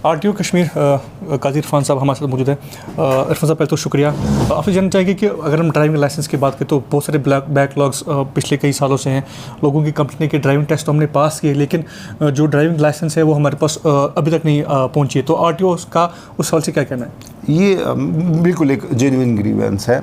RTO Kashmir काजी इरफान साहब हमारे साथ मौजूद है। इरफान साहब पहले तो शुक्रिया। आपसे जानना चाहेंगे कि अगर हम ड्राइविंग लाइसेंस की बात करें तो बहुत सारे बैकलॉग्स पिछले कई सालों से हैं। लोगों की कंपनी के ड्राइविंग टेस्ट तो हमने पास किए, लेकिन जो ड्राइविंग लाइसेंस है वो हमारे पास अभी तक नहीं पहुँची है। तो आरटीओ का उस सवाल से क्या कहना है? ये बिल्कुल एक जेन्युइन ग्रीवेंस है।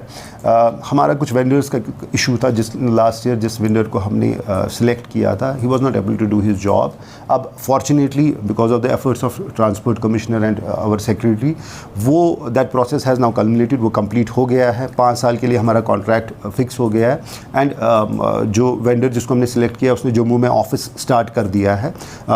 हमारा कुछ वेंडर्स का इशू था लास्ट ईयर जिस वेंडर को हमने सिलेक्ट किया था, he was not able to do his job. अब fortunately because of the efforts of transport commissioner and our secretary, वो that process has now culminated, वो कंप्लीट हो गया है। 5 साल के लिए हमारा कॉन्ट्रैक्ट फिक्स हो गया है। एंड जो वेंडर जिसको हमने सिलेक्ट किया उसने जम्मू में ऑफिस स्टार्ट कर दिया है।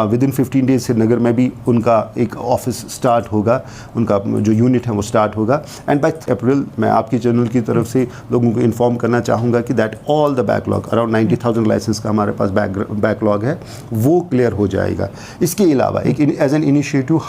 विद इन 15 डेज श्रीनगर में भी उनका एक ऑफिस स्टार्ट होगा, उनका जो यूनिट है वो स्टार्ट होगा। एंड बाय अप्रैल मैं आपकी चैनल की तरफ से लोगों को इन्फॉर्म करना चाहूँगा कि that all the backlog around 90,000 licence का हमारे पास बैकलॉग है वो क्लियर हो जाएगा। इसके अलावा एक एज एन इनिशिएटिव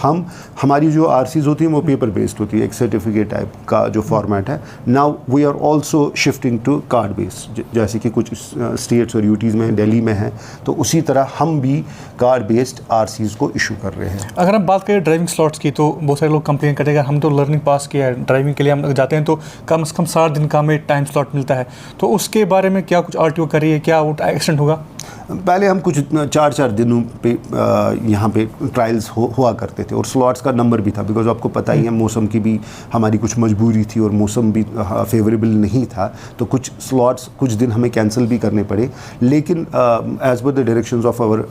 हमारी जो आरसीज होती हैं वो पेपर बेस्ड होती है, एक सर्टिफिकेट टाइप का जो फॉर्मेट है। Now we are also shifting to card based, जैसे कि कुछ स्टेट्स और यूटीज़ में दिल्ली में है, तो उसी तरह हम भी कार्ड बेस्ड आरसीज को इशू कर रहे हैं। अगर हम बात करें ड्राइविंग स्लॉट्स की तो बहुत सारे लोग कंप्लेन करेंगे हम तो लर्निंग पास किया है, ड्राइविंग के लिए हम जाते हैं तो कम से कम 7 दिन का हमें टाइम स्लॉट मिलता है। तो उसके बारे में क्या कुछ आरटीओ कर रही है, क्या वो एक्सटेंड होगा? पहले हम कुछ 4-4 दिनों पे यहाँ पे ट्रायल्स हुआ करते थे और स्लॉट्स का नंबर भी था, बिकॉज आपको पता ही है मौसम की भी हमारी कुछ मजबूरी थी और मौसम भी फेवरेबल नहीं था, तो कुछ स्लॉट्स कुछ दिन हमें कैंसिल भी करने पड़े। लेकिन as per the directions of our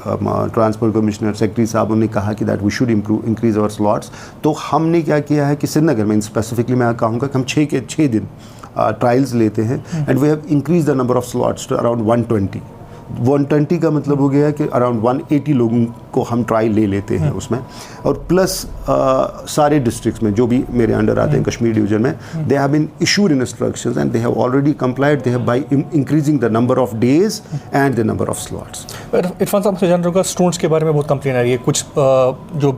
transport commissioner secretary साहब ने कहा कि that we should increase our slots. तो हमने क्या किया है कि श्रीनगर में स्पेसिफिकली मैं कहूँगा कि हम 6 दिन ट्रायल्स लेते हैं and we have increase the number of slots to around 120 का मतलब हो गया कि अराउंड 180 लोगों को हम ट्राई ले लेते हैं उसमें। और प्लस सारे डिस्ट्रिक्ट्स में जो भी मेरे अंडर आते हैं कश्मीर डिवीजन में, they have been issued instructions and they have already complied, they have by increasing the number of days and the number of slots. Irfan साहब से जान रहा स्टूडेंट्स के बारे में बहुत कंप्लेन आ रही है। कुछ जो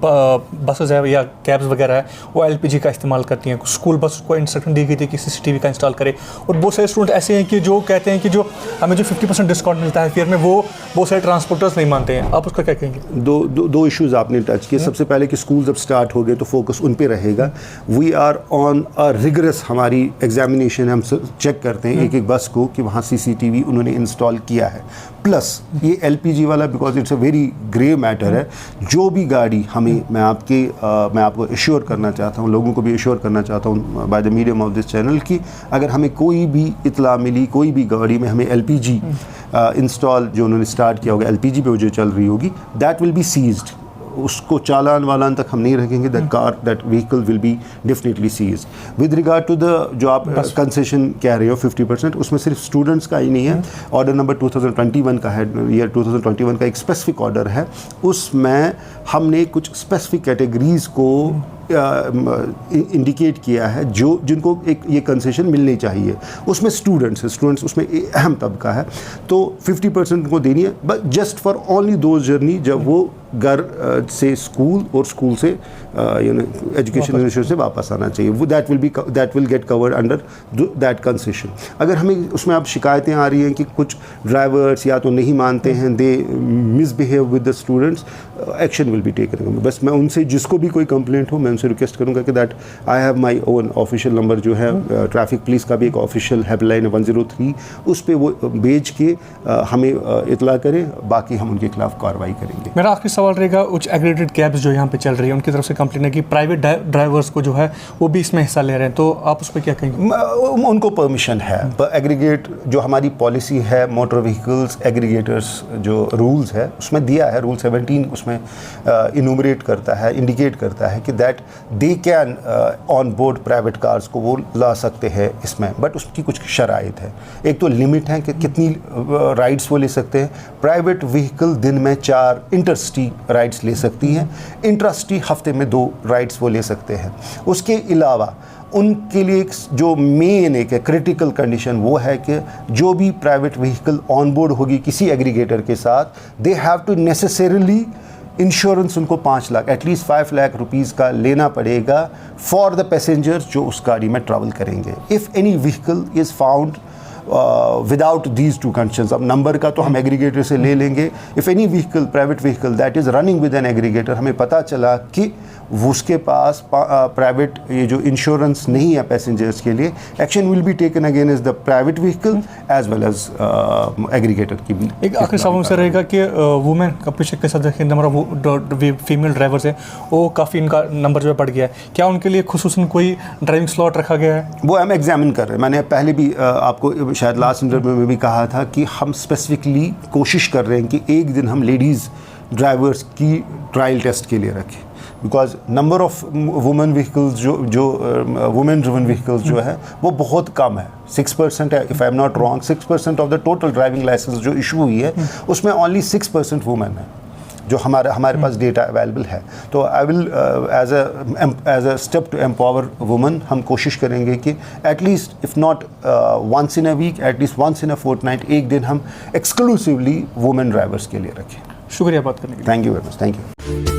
बसेस है या कैब्स वगैरह है वो एलपीजी का इस्तेमाल करती हैं। स्कूल बस को इंस्ट्रक्शन दी गई थी कि सीसीटीवी का इंस्टॉल करे, और बहुत सारे स्टूडेंट ऐसे हैं कि जो कहते हैं कि जो हमें जो 50% डिस्काउंट मिलता है फेयर में वो बहुत सारे ट्रांसपोर्टर्स नहीं मानते हैं। आप उसका क्या कहेंगे? दो इश्यूज आपने टच किए। सबसे पहले कि स्कूल जब स्टार्ट हो गए तो फोकस उन पे रहेगा। We are on a rigorous, हमारी एग्जामिनेशन हम चेक करते हैं एक एक बस को कि वहाँ सीसीटीवी उन्होंने इंस्टॉल किया है। प्लस ये एलपीजी वाला because it's a very grave matter है, जो भी गाड़ी हमें मैं आपको एश्योर करना चाहता हूँ, लोगों को भी एश्योर करना चाहता हूँ by the medium of this channel कि अगर हमें कोई भी इतला मिली कोई भी गाड़ी में हमें एलपीजी इंस्टॉल जो उन्होंने स्टार्ट किया होगा, एलपीजी पे जो चल रही होगी, दैट विल बी सीज्ड। उसको चालान वालान तक हम नहीं रखेंगे, that vehicle will be definitely seize. With regard to the जो आप कंसेशन कह रहे हो 50%, उसमें सिर्फ स्टूडेंट्स का ही नहीं है, ऑर्डर नंबर 2021 का है, ईयर 2021 का एक स्पेसिफिक ऑर्डर है, उसमें हमने कुछ स्पेसिफिक कैटेगरीज को इंडिकेट किया है जो जिनको एक ये कंसेशन मिलनी चाहिए। उसमें स्टूडेंट्स उसमें अहम तबका है, तो 50% उनको देनी है, बट जस्ट फॉर ओनली दो जर्नी जब वो घर से स्कूल और स्कूल से एजुकेशन इंस्टीट्यूट से वापस आना चाहिए, वो that will get covered under that concession. अगर हमें उसमें अब शिकायतें आ रही हैं कि कुछ ड्राइवर्स या तो नहीं मानते हैं, they misbehave with the students, action will be taken. बस मैं उनसे जिसको भी कोई कंप्लेंट हो मैं उनसे रिक्वेस्ट करूंगा कि that I have my own official number जो है, ट्रैफिक पुलिस का भी एक ऑफिशियल हेल्पलाइन 103, उस पर वो भेज के हमें इतला करें, बाकी हम उनके खिलाफ कार्रवाई करेंगे। मेरा आखिरी सवाल रहेगा, कुछ एग्रीगेटेड कैब्स जो यहाँ पे चल रही है उनकी तरफ से कंप्लेन है कि प्राइवेट ड्राइवर्स को जो है वो भी इसमें हिस्सा ले रहे हैं, तो आप उस पर क्या कहेंगे? उनको परमिशन है, एग्रीगेट जो हमारी पॉलिसी है मोटर व्हीकल्स एग्रीगेटर्स जो रूल्स है उसमें दिया है, रूल 17 उसमें इनूमरेट करता है, इंडिकेट करता है कि that they can on board private cars को वो ला सकते हैं इसमें, बट उसकी कुछ शराइत है। एक तो लिमिट है कि कितनी राइड्स वो ले सकते हैं। प्राइवेट व्हीकल दिन में 4 इंटरसिटी राइड्स ले सकती हैं, इंट्रासिटी हफ्ते में 2 राइड्स वो ले सकते हैं। उसके अलावा उनके लिए जो मेन एक क्रिटिकल कंडीशन वो है कि जो भी प्राइवेट व्हीकल ऑन बोर्ड होगी किसी एग्रीगेटर के साथ, they have to necessarily insurance उनको 5 लाख एटलीस्ट 5 लाख रुपीज़ का लेना पड़ेगा फॉर द पैसेंजर्स जो उस गाड़ी में ट्रैवल करेंगे। If any vehicle is found without these two conditions. अब नंबर का तो हम एग्रीगेटर से ले लेंगे। If any vehicle, private vehicle that is running with an aggregator, हमें पता चला कि उसके पास प्राइवेट ये जो इंश्योरेंस नहीं है पैसेंजर्स के लिए, action will be taken against the private vehicle as well as aggregator की भी। एक आखिरी सवाल से रहेगा कि वुमेन कंपनी के साथ देखिए नंबर ऑफ फीमेल ड्राइवर्स है वो काफ़ी इनका नंबर जो है बढ़ गया है, क्या उनके लिए खुसूसन कोई ड्राइविंग स्लॉट रखा गया है? वो हम एग्जामिन कर रहे हैं। मैंने पहले भी आपको शायद लास्ट इंटरव्यू में भी कहा था कि हम स्पेसिफिकली कोशिश कर रहे हैं कि एक दिन हम लेडीज़ ड्राइवर्स की ट्रायल टेस्ट के लिए रखें, because number of women vehicles जो वुमेन ड्रिवन व्हीकल्स जो है वो बहुत कम है। 6% है, if I am not wrong, 6% of the total driving licence जो इशू हुई है उसमें ओनली 6% वुमेन है, जो हमारे पास डेटा अवेलेबल है। तो I will as a step to empower women हम कोशिश करेंगे कि at least if not once in a week, at least once in a fortnight एक दिन हम एक्सक्लूसिवली वुमेन ड्राइवर्स के लिए रखें। शुक्रिया बात करने के लिए। Thank you very much. Thank you.